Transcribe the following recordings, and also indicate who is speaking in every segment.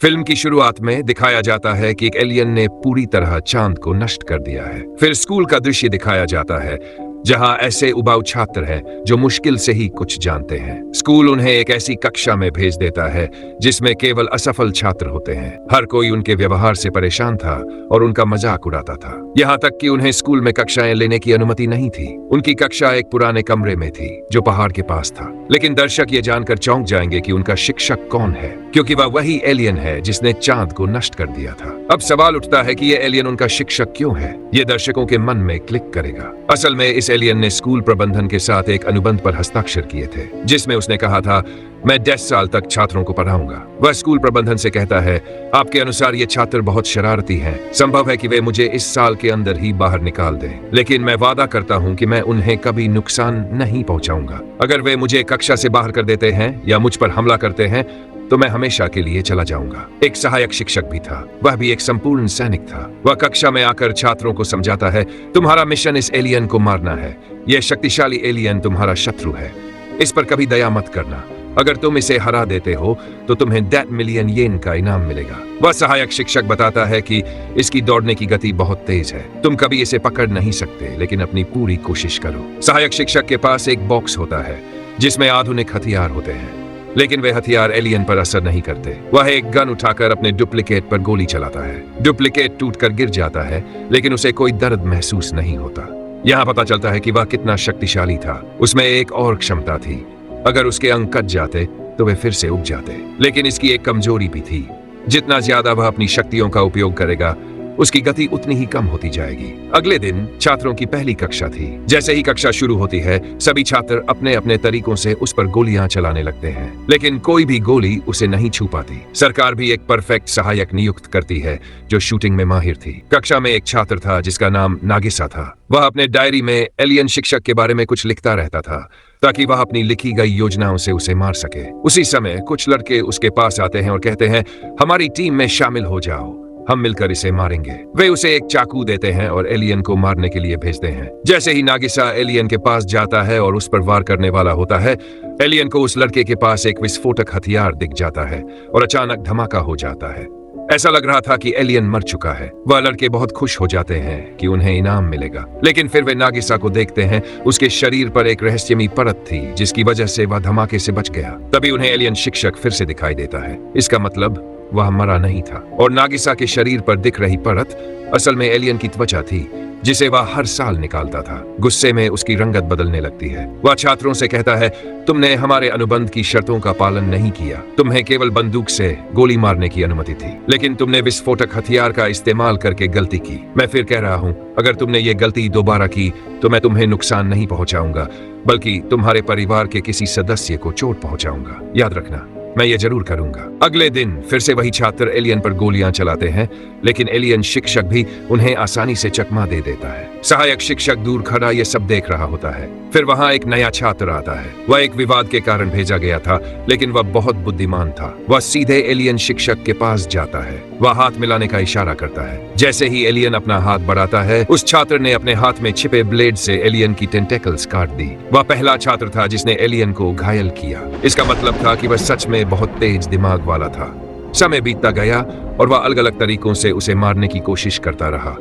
Speaker 1: Film की शुरुआत में दिखाया जाता है कि एक एलियन ने पूरी तरह चांद को नष्ट कर दिया है। फिर स्कूल का दृश्य दिखाया जाता है जहां ऐसे उबाऊ छात्र हैं जो मुश्किल से ही कुछ जानते हैं। स्कूल उन्हें एक ऐसी कक्षा में भेज देता है जिसमें केवल असफल छात्र होते हैं। हर कोई उनके व्यवहार से परेशान था और उनका मजाक उड़ाता था। यहाँ तक कि उन्हें स्कूल में कक्षाएं लेने की अनुमति नहीं थी। उनकी कक्षा एक पुराने कमरे में थी जो पहाड़ के पास था। लेकिन दर्शक ये जानकर चौंक जाएंगे कि उनका शिक्षक कौन है, क्योंकि वह वही एलियन है जिसने चांद को नष्ट कर दिया था। अब सवाल उठता है कि ये एलियन उनका शिक्षक क्यों है। ये दर्शकों के मन में क्लिक करेगा। असल में इस एलियन ने स्कूल प्रबंधन के साथ एक अनुबंध पर हस्ताक्षर किए थे जिसमें उसने कहा था, मैं 10 साल तक छात्रों को पढ़ाऊंगा। वह स्कूल प्रबंधन से कहता है, आपके अनुसार ये छात्र बहुत शरारती हैं। संभव है कि वे मुझे इस साल के अंदर ही बाहर निकाल दें, लेकिन मैं वादा करता हूं कि मैं उन्हें कभी नुकसान नहीं पहुंचाऊंगा। अगर वे मुझे कक्षा से बाहर कर देते हैं या मुझ पर हमला करते हैं तो मैं हमेशा के लिए चला जाऊंगा। एक सहायक शिक्षक भी था। वह भी एक संपूर्ण सैनिक था। वह कक्षा में आकर छात्रों को समझाता है, तुम्हारा मिशन इस एलियन को मारना है। यह शक्तिशाली एलियन तुम्हारा शत्रु है। इस पर कभी दया मत करना। अगर तुम इसे हरा देते हो तो तुम्हें 10 मिलियन येन का इनाम मिलेगा। वह सहायक शिक्षक बताता है कि इसकी दौड़ने की गति बहुत तेज है। तुम कभी इसे पकड़ नहीं सकते, लेकिन अपनी पूरी कोशिश करो। सहायक शिक्षक के पास एक बॉक्स होता है जिसमें आधुनिक हथियार होते हैं, लेकिन वे हथियार एलियन पर असर नहीं करते। वह एक गन उठाकर अपने डुप्लीकेट पर गोली चलाता है। डुप्लीकेट टूटकर गिर जाता है, लेकिन उसे कोई दर्द महसूस नहीं होता। यहाँ पता चलता है कि वह कितना शक्तिशाली था। उसमें एक और क्षमता थी, अगर उसके अंग कट जाते तो वे फिर से उग जाते। लेकिन इसकी एक कमजोरी भी थी, जितना ज्यादा वह अपनी शक्तियों का उपयोग करेगा उसकी गति उतनी ही कम होती जाएगी। अगले दिन छात्रों की पहली कक्षा थी। जैसे ही कक्षा शुरू होती है, सभी छात्र अपने अपने तरीकों से उस पर गोलियां चलाने लगते हैं, लेकिन कोई भी गोली उसे नहीं छू पाती। सरकार भी एक परफेक्ट सहायक नियुक्त करती है जो शूटिंग में माहिर थी। कक्षा में एक छात्र था जिसका नाम नागिसा था। वह अपने डायरी में एलियन शिक्षक के बारे में कुछ लिखता रहता था ताकि वह अपनी लिखी गई योजनाओं से उसे मार सके। उसी समय कुछ लड़के उसके पास आते हैं और कहते हैं, हमारी टीम में शामिल हो जाओ, हम मिलकर इसे मारेंगे। वे उसे एक चाकू देते हैं और एलियन को मारने के लिए भेजते हैं। जैसे ही नागिसा एलियन के पास जाता है और उस पर वार करने वाला होता है, एलियन को उस लड़के के पास एक विस्फोटक हथियार दिख जाता है और अचानक धमाका हो जाता है। ऐसा लग रहा था कि एलियन मर चुका है। वह लड़के बहुत खुश हो जाते हैं कि उन्हें इनाम मिलेगा, लेकिन फिर वे नागिसा को देखते हैं। उसके शरीर पर एक रहस्यमयी परत थी जिसकी वजह से वह धमाके से बच गया। तभी उन्हें एलियन शिक्षक फिर से दिखाई देता है। इसका मतलब वह मरा नहीं था, और नागिसा के शरीर पर दिख रही परत असल में एलियन की त्वचा थी जिसे वह हर साल निकालता था। गुस्से में उसकी रंगत बदलने लगती है। वह छात्रों से कहता है, तुमने हमारे अनुबंध की शर्तों का पालन नहीं किया। तुम्हें केवल बंदूक से गोली मारने की अनुमति थी, लेकिन तुमने विस्फोटक हथियार का इस्तेमाल करके गलती की। मैं फिर कह रहा हूँ, अगर तुमने ये गलती दोबारा की तो मैं तुम्हें नुकसान नहीं पहुंचाऊंगा, बल्कि तुम्हारे परिवार के किसी सदस्य को चोट पहुंचाऊंगा। याद रखना, मैं ये जरूर करूंगा। अगले दिन फिर से वही छात्र एलियन पर गोलियां चलाते हैं, लेकिन एलियन शिक्षक भी उन्हें आसानी से चकमा दे देता है। सहायक शिक्षक दूर खड़ा ये सब देख रहा होता है। फिर वहां एक नया छात्र आता है। वह एक विवाद के कारण भेजा गया था, लेकिन वह बहुत बुद्धिमान था। वह सीधे एलियन शिक्षक के पास जाता है। वह हाथ मिलाने का इशारा करता है। जैसे ही एलियन अपना हाथ बढ़ाता है, उस छात्र ने अपने हाथ में छिपे ब्लेड से एलियन की टेंटेकल्स काट दी। वह पहला छात्र था जिसने एलियन को घायल किया। इसका मतलब था कि वह सच में बहुत तेज दिमाग वाला था। समय बीतता गया और वह अलग अलग तरीकों से उसे मारने की कोशिश करता रहा,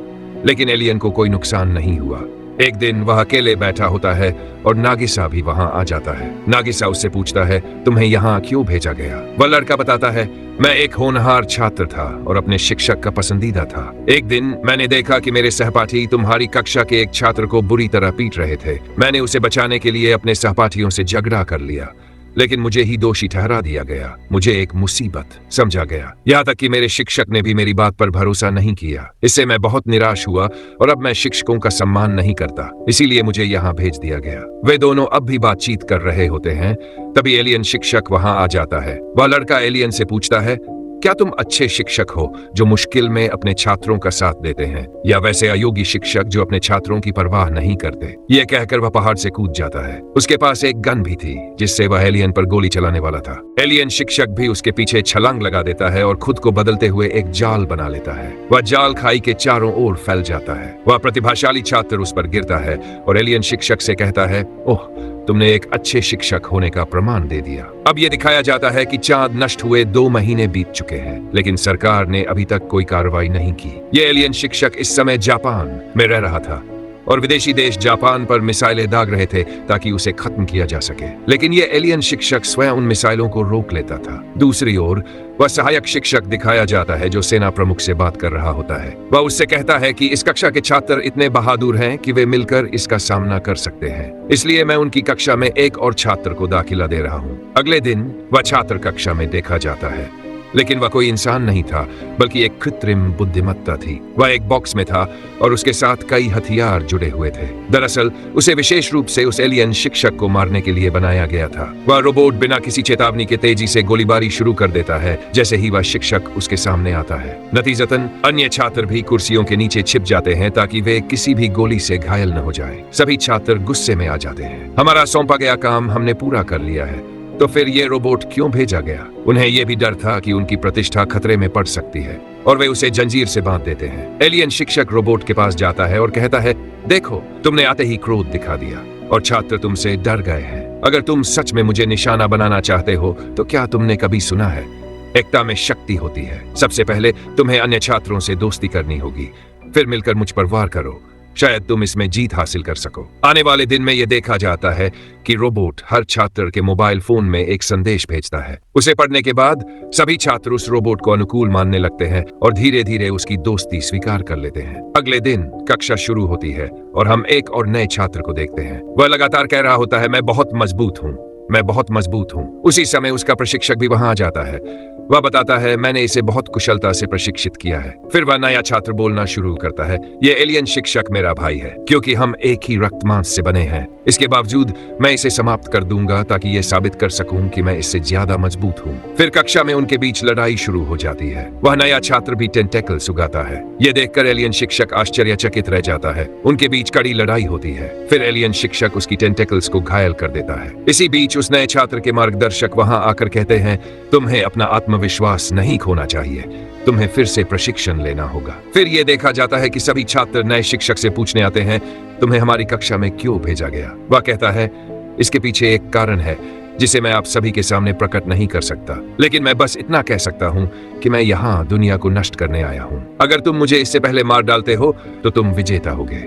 Speaker 1: लेकिन एलियन को कोई नुकसान नहीं हुआ। एक दिन वह अकेले बैठा होता है और नागिसा भी वहां आ जाता है। नागिसा उससे पूछता है, तुम्हें यहाँ क्यों भेजा गया? वह लड़का बताता है, मैं एक होनहार छात्र था और अपने शिक्षक का पसंदीदा था। एक दिन मैंने देखा कि मेरे सहपाठी तुम्हारी कक्षा के एक छात्र को बुरी तरह पीट रहे थे। मैंने उसे बचाने के लिए अपने सहपाठियों से झगड़ा कर लिया, लेकिन मुझे ही दोषी ठहरा दिया गया। मुझे एक मुसीबत समझा गया, यहाँ तक कि मेरे शिक्षक ने भी मेरी बात पर भरोसा नहीं किया। इससे मैं बहुत निराश हुआ और अब मैं शिक्षकों का सम्मान नहीं करता, इसीलिए मुझे यहाँ भेज दिया गया। वे दोनों अब भी बातचीत कर रहे होते हैं, तभी एलियन शिक्षक वहां आ जाता है। वह लड़का एलियन से पूछता है, क्या तुम अच्छे शिक्षक हो जो मुश्किल में अपने छात्रों का साथ देते हैं, या वैसे अयोग्य शिक्षक जो अपने छात्रों की परवाह नहीं करते? ये कहकर वह पहाड़ से कूद जाता है। उसके पास एक गन भी थी जिससे वह एलियन पर गोली चलाने वाला था। एलियन शिक्षक भी उसके पीछे छलांग लगा देता है और खुद को बदलते हुए एक जाल बना लेता है। वह जाल खाई के चारों ओर फैल जाता है। वह प्रतिभाशाली छात्र उस पर गिरता है और एलियन शिक्षक से कहता है, ओह तुमने एक अच्छे शिक्षक होने का प्रमाण दे दिया। अब ये दिखाया जाता है कि चांद नष्ट हुए 2 महीने बीत चुके हैं, लेकिन सरकार ने अभी तक कोई कार्रवाई नहीं की। ये एलियन शिक्षक इस समय जापान में रह रहा था और विदेशी देश जापान पर मिसाइलें दाग रहे थे ताकि उसे खत्म किया जा सके, लेकिन ये एलियन शिक्षक स्वयं उन मिसाइलों को रोक लेता था। दूसरी ओर वह सहायक शिक्षक दिखाया जाता है जो सेना प्रमुख से बात कर रहा होता है। वह उससे कहता है कि इस कक्षा के छात्र इतने बहादुर हैं कि वे मिलकर इसका सामना कर सकते हैं, इसलिए मैं उनकी कक्षा में एक और छात्र को दाखिला दे रहा हूँ। अगले दिन वह छात्र कक्षा में देखा जाता है, लेकिन वह कोई इंसान नहीं था बल्कि एक कृत्रिम बुद्धिमत्ता थी। वह एक बॉक्स में था और उसके साथ कई हथियार जुड़े हुए थे। दरअसल उसे विशेष रूप से उस एलियन शिक्षक को मारने के लिए बनाया गया था। वह रोबोट बिना किसी चेतावनी के तेजी से गोलीबारी शुरू कर देता है जैसे ही वह शिक्षक उसके सामने आता है। नतीजतन अन्य छात्र भी कुर्सियों के नीचे छिप जाते हैं ताकि वे किसी भी गोली से घायल न हो जाए। सभी छात्र गुस्से में आ जाते हैं। हमारा सौंपा गया काम हमने पूरा कर लिया है, तो फिर ये रोबोट क्यों भेजा गया? उन्हें यह भी डर था कि उनकी प्रतिष्ठा खतरे में पड़ सकती है और वे उसे जंजीर से बांध देते हैं। एलियन शिक्षक रोबोट के पास जाता है और कहता है, देखो, तुमने आते ही क्रोध दिखा दिया और छात्र तुमसे डर गए हैं। अगर तुम सच में मुझे निशाना बनाना चाहते हो तो क्या तुमने कभी सुना है, एकता में शक्ति होती है। सबसे पहले तुम्हें अन्य छात्रों से दोस्ती करनी होगी, फिर मिलकर मुझ पर वार करो, शायद तुम इसमें जीत हासिल कर सको। आने वाले दिन में यह देखा जाता है कि रोबोट हर छात्र के मोबाइल फोन में एक संदेश भेजता है। उसे पढ़ने के बाद सभी छात्र उस रोबोट को अनुकूल मानने लगते हैं और धीरे धीरे उसकी दोस्ती स्वीकार कर लेते हैं। अगले दिन कक्षा शुरू होती है और हम एक और नए छात्र को देखते हैं। वह लगातार कह रहा होता है, मैं बहुत मजबूत हूँ, मैं बहुत मजबूत हूँ। उसी समय उसका प्रशिक्षक भी वहां आ जाता है। वह बताता है, मैंने इसे बहुत कुशलता से प्रशिक्षित किया है। फिर वह नया छात्र बोलना शुरू करता है, ये एलियन शिक्षक मेरा भाई है क्योंकि हम एक ही रक्त मांस से बने हैं। इसके बावजूद मैं इसे समाप्त कर दूंगा ताकि ये साबित कर सकूं कि मैं इससे ज्यादा मजबूत हूँ। फिर कक्षा में उनके बीच लड़ाई शुरू हो जाती है। वह नया छात्र भी टेंटेकल्स उगाता है। ये देखकर एलियन शिक्षक आश्चर्यचकित रह जाता है। उनके बीच कड़ी लड़ाई होती है। फिर एलियन शिक्षक उसकी टेंटेकल्स को घायल कर देता है। इसी बीच उस नए छात्र के मार्गदर्शक वहां आकर कहते हैं, तुम्हें अपना आत्मविश्वास नहीं खोना चाहिए, तुम्हें फिर से प्रशिक्षण लेना होगा। फिर यह देखा जाता है कि सभी छात्र नए शिक्षक से पूछने आते हैं, तुम्हें हमारी कक्षा में क्यों भेजा गया? वह कहता है, इसके पीछे एक कारण है जिसे मैं आप सभी के सामने प्रकट नहीं कर सकता, लेकिन मैं बस इतना कह सकता हूँ कि मैं यहाँ दुनिया को नष्ट करने आया हूँ। अगर तुम मुझे इससे पहले मार डालते हो तो तुम विजेता होगे,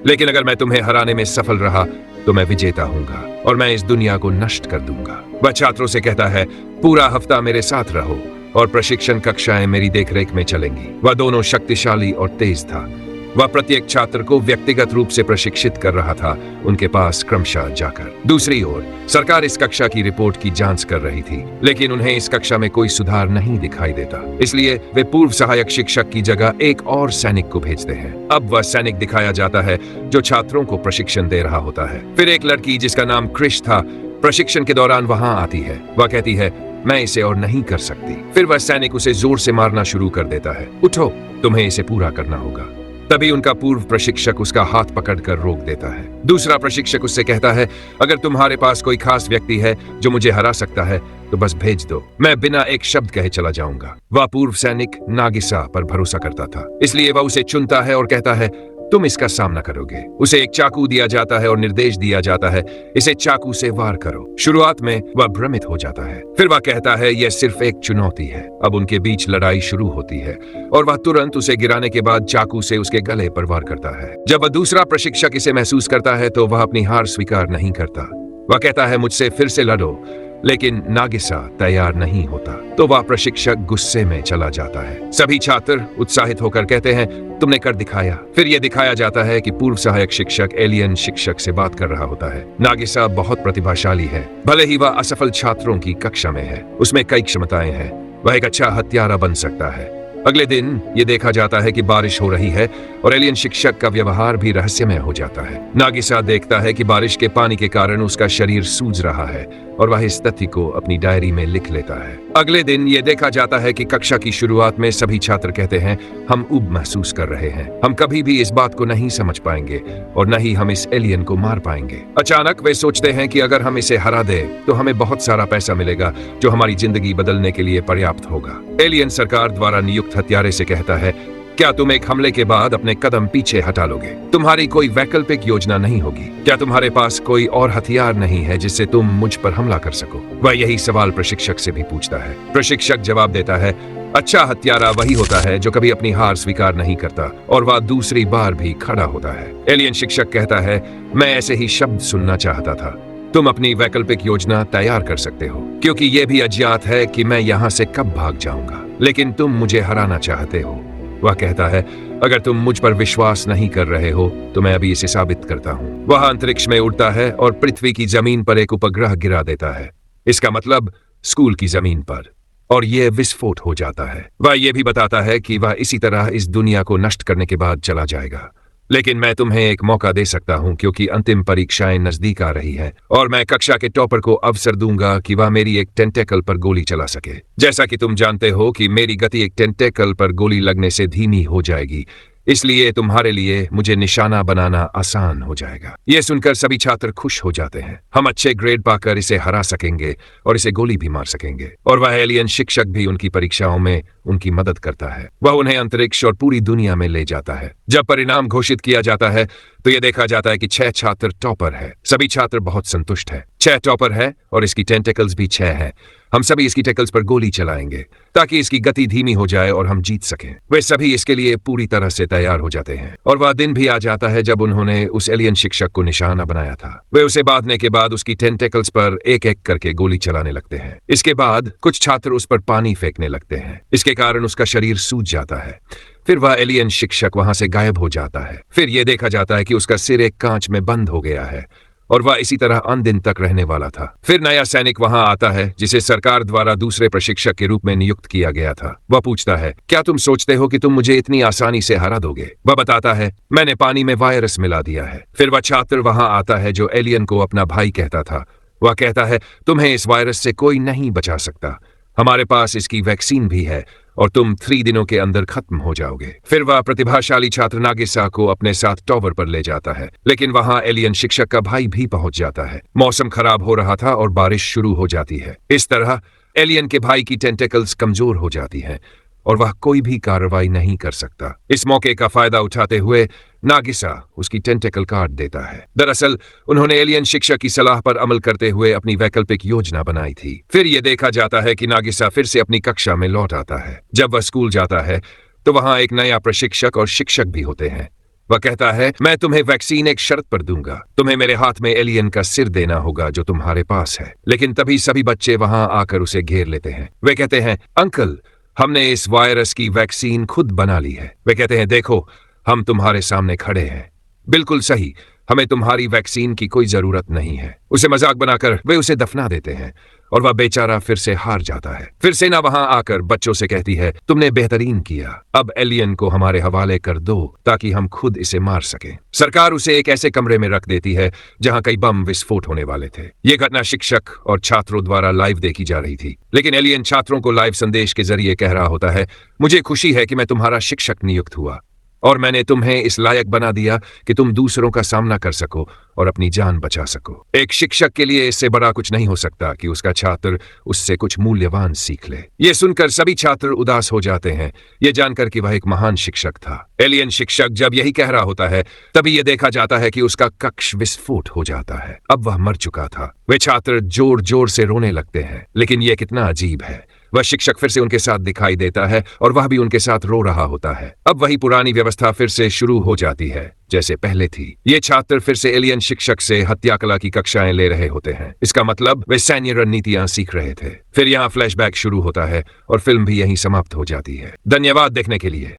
Speaker 1: लेकिन अगर मैं तुम्हें हराने में सफल रहा तो मैं विजेता हूँगा और मैं इस दुनिया को नष्ट कर दूंगा। वह छात्रों से कहता है, पूरा हफ्ता मेरे साथ रहो और प्रशिक्षण कक्षाएं मेरी देखरेख में चलेंगी। वह दोनों शक्तिशाली और तेज था। वह प्रत्येक छात्र को व्यक्तिगत रूप से प्रशिक्षित कर रहा था, उनके पास क्रमशः जाकर। दूसरी ओर सरकार इस कक्षा की रिपोर्ट की जांच कर रही थी, लेकिन उन्हें इस कक्षा में कोई सुधार नहीं दिखाई देता। इसलिए वे पूर्व सहायक शिक्षक की जगह एक और सैनिक को भेजते हैं। अब वह सैनिक दिखाया जाता है जो छात्रों को प्रशिक्षण दे रहा होता है। फिर एक लड़की जिसका नाम क्रिश था प्रशिक्षण के दौरान वहां आती है। वह कहती है, मैं इसे और नहीं कर सकती। फिर वह सैनिक उसे जोर से मारना शुरू कर देता है। उठो, तुम्हें इसे पूरा करना होगा। तभी उनका पूर्व प्रशिक्षक उसका हाथ पकड़कर रोक देता है। दूसरा प्रशिक्षक उससे कहता है, अगर तुम्हारे पास कोई खास व्यक्ति है जो मुझे हरा सकता है तो बस भेज दो, मैं बिना एक शब्द कहे चला जाऊंगा। वह पूर्व सैनिक नागिसा पर भरोसा करता था, इसलिए वह उसे चुनता है और कहता है, तुम इसका सामना करोगे। उसे एक चाकू दिया जाता है और निर्देश दिया जाता है, इसे चाकू से वार करो। शुरुआत में वह भ्रमित हो जाता है, फिर वह कहता है, यह सिर्फ एक चुनौती है। अब उनके बीच लड़ाई शुरू होती है और वह तुरंत उसे गिराने के बाद चाकू से उसके गले पर वार करता है। जब वह दूसरा प्रशिक्षक इसे महसूस करता है तो वह अपनी हार स्वीकार नहीं करता। वह कहता है, मुझसे फिर से लड़ो, लेकिन नागिसा तैयार नहीं होता तो वह प्रशिक्षक गुस्से में चला जाता है। सभी छात्र उत्साहित होकर कहते हैं, तुमने कर दिखाया। फिर यह दिखाया जाता है कि पूर्व सहायक शिक्षक एलियन शिक्षक से बात कर रहा होता है। नागिसा बहुत प्रतिभाशाली है। भले ही वह असफल छात्रों की कक्षा में है, उसमें कई क्षमताएं हैं। वह एक अच्छा हत्यारा बन सकता है। अगले दिन ये देखा जाता है कि बारिश हो रही है और एलियन शिक्षक का व्यवहार भी रहस्यमय हो जाता है। नागिसा देखता है कि बारिश के पानी के कारण उसका शरीर सूज रहा है और वह इस तथ्य को अपनी डायरी में लिख लेता है। अगले दिन ये देखा जाता है कि कक्षा की शुरुआत में सभी छात्र कहते हैं, हम ऊब महसूस कर रहे हैं, हम कभी भी इस बात को नहीं समझ पाएंगे और न ही हम इस एलियन को मार पाएंगे। अचानक वे सोचते हैं कि अगर हम इसे हरा दें तो हमें बहुत सारा पैसा मिलेगा जो हमारी जिंदगी बदलने के लिए पर्याप्त होगा। एलियन सरकार द्वारा नियुक्त हत्यारे से कहता है, क्या तुम एक हमले के बाद अपने कदम पीछे हटा लोगे? तुम्हारी कोई वैकल्पिक योजना नहीं होगी? क्या तुम्हारे पास कोई और हथियार नहीं है जिससे तुम मुझ पर हमला कर सको? वह यही सवाल प्रशिक्षक से भी पूछता है। प्रशिक्षक जवाब देता है, अच्छा हत्यारा वही होता है जो कभी अपनी हार स्वीकार नहीं करता और वह दूसरी बार भी खड़ा होता है। एलियन शिक्षक कहता है, मैं ऐसे ही शब्द सुनना चाहता था। तुम अपनी वैकल्पिक योजना तैयार कर सकते हो, क्योंकि यह भी अज्ञात है कि मैं यहाँ से कब भाग जाऊंगा, लेकिन तुम मुझे हराना चाहते हो। वह कहता है, अगर तुम मुझ पर विश्वास नहीं कर रहे हो तो मैं अभी इसे साबित करता हूँ। वह अंतरिक्ष में उड़ता है और पृथ्वी की जमीन पर एक उपग्रह गिरा देता है, इसका मतलब स्कूल की जमीन पर, और यह विस्फोट हो जाता है। वह यह भी बताता है कि वह इसी तरह इस दुनिया को नष्ट करने के बाद चला जाएगा, लेकिन मैं तुम्हें एक मौका दे सकता हूं क्योंकि अंतिम परीक्षाएं नजदीक आ रही हैं और मैं कक्षा के टॉपर को अवसर दूंगा कि वह मेरी एक टेंटेकल पर गोली चला सके। जैसा कि तुम जानते हो कि मेरी गति एक टेंटेकल पर गोली लगने से धीमी हो जाएगी, इसलिए तुम्हारे लिए मुझे निशाना बनाना आसान हो जाएगा। यह सुनकर सभी छात्र खुश हो जाते हैं। हम अच्छे ग्रेड पाकर इसे हरा सकेंगे और इसे गोली भी मार सकेंगे। और वह एलियन शिक्षक भी उनकी परीक्षाओं में उनकी मदद करता है। वह उन्हें अंतरिक्ष और पूरी दुनिया में ले जाता है। जब परिणाम घोषित किया जाता है तो यह देखा जाता है कि 6 छात्र टॉपर है। सभी छात्र बहुत संतुष्ट है। 6 टॉपर है और इसकी टेंटेकल्स भी 6 है। हम सभी इसकी टेकल्स पर गोली चलाएंगे ताकि इसकी गति धीमी हो जाए और हम जीत सकें। वे सभी इसके लिए पूरी तरह से तैयार हो जाते हैं और वह दिन भी आ जाता है जब उन्होंने उस एलियन शिक्षक को निशाना बनाया था। वे उसे बांधने के बाद उसकी टेंटेकल्स पर एक एक करके गोली चलाने लगते हैं। इसके बाद कुछ छात्र उस पर पानी फेंकने लगते हैं। इसके कारण उसका शरीर सूज जाता है। फिर वह एलियन शिक्षक वहां से गायब हो जाता है। फिर यह देखा जाता है कि उसका सिर एक कांच में बंद हो गया है और वह इसी तरह अनदिन तक रहने वाला था। फिर नया सैनिक वहां आता है जिसे सरकार द्वारा दूसरे प्रशिक्षक के रूप में नियुक्त किया गया था। वह पूछता है, क्या तुम सोचते हो कि तुम मुझे इतनी आसानी से हरा दोगे? वह बताता है, मैंने पानी में वायरस मिला दिया है। फिर वह छात्र वहां आता है जो एलियन को अपना भाई कहता था। वह कहता है, तुम्हें इस वायरस से कोई नहीं बचा सकता। हमारे पास इसकी वैक्सीन भी है और तुम 3 दिनों के अंदर खत्म हो जाओगे। फिर वह प्रतिभाशाली छात्र नागिसा को अपने साथ टॉवर पर ले जाता है, लेकिन वहां एलियन शिक्षक का भाई भी पहुंच जाता है। मौसम खराब हो रहा था और बारिश शुरू हो जाती है। इस तरह एलियन के भाई की टेंटेकल्स कमजोर हो जाती हैं और वह कोई भी कार्रवाई नहीं कर सकता। इस मौके का फायदा उठाते हुए नागिसा उसकी टेंटेकल काट देता है। दरअसल उन्होंने एलियन शिक्षक की सलाह पर अमल करते हुए अपनी वैकल्पिक योजना बनाई थी। फिर यह देखा जाता है कि नागिसा फिर से अपनी कक्षा में लौट आता है। जब वह स्कूल जाता है तो वहां एक नया प्रशिक्षक और शिक्षक भी होते हैं। वह कहता है, मैं तुम्हें वैक्सीन एक शर्त पर दूंगा। तुम्हें मेरे हाथ में एलियन का सिर देना होगा जो तुम्हारे पास है। लेकिन तभी सभी बच्चे वहां आकर उसे घेर लेते हैं। वे कहते हैं, अंकल, हमने इस वायरस की वैक्सीन खुद बना ली है। वे कहते हैं, देखो, हम तुम्हारे सामने खड़े हैं। बिल्कुल सही, हमें तुम्हारी वैक्सीन की कोई जरूरत नहीं है। उसे मजाक बनाकर वे उसे दफना देते हैं और वह बेचारा फिर से हार जाता है। फिर सेना वहां आकर बच्चों से कहती है, तुमने बेहतरीन किया। अब एलियन को हमारे हवाले कर दो ताकि हम खुद इसे मार सकें। सरकार उसे एक ऐसे कमरे में रख देती है जहां कई बम विस्फोट होने वाले थे। ये घटना शिक्षक और छात्रों द्वारा लाइव देखी जा रही थी, लेकिन एलियन छात्रों को लाइव संदेश के जरिए कह रहा होता है, मुझे खुशी है कि मैं तुम्हारा शिक्षक नियुक्त हुआ और मैंने तुम्हें इस लायक बना दिया कि तुम दूसरों का सामना कर सको और अपनी जान बचा सको। एक शिक्षक के लिए इससे बड़ा कुछ नहीं हो सकता कि उसका छात्र उससे कुछ मूल्यवान सीख ले। यह सुनकर सभी छात्र उदास हो जाते हैं, यह जानकर कि वह एक महान शिक्षक था। एलियन शिक्षक जब यही कह रहा होता है तभी यह देखा जाता है कि उसका कक्ष विस्फोट हो जाता है। अब वह मर चुका था। वे छात्र जोर जोर से रोने लगते हैं, लेकिन यह कितना अजीब है, वह शिक्षक फिर से उनके साथ दिखाई देता है और वह भी उनके साथ रो रहा होता है। अब वही पुरानी व्यवस्था फिर से शुरू हो जाती है जैसे पहले थी। ये छात्र फिर से एलियन शिक्षक से हत्या कला की कक्षाएं ले रहे होते हैं। इसका मतलब वे सैन्य रणनीतियां सीख रहे थे। फिर यहाँ फ्लैशबैक शुरू होता है और फिल्म भी यहीं समाप्त हो जाती है। धन्यवाद देखने के लिए।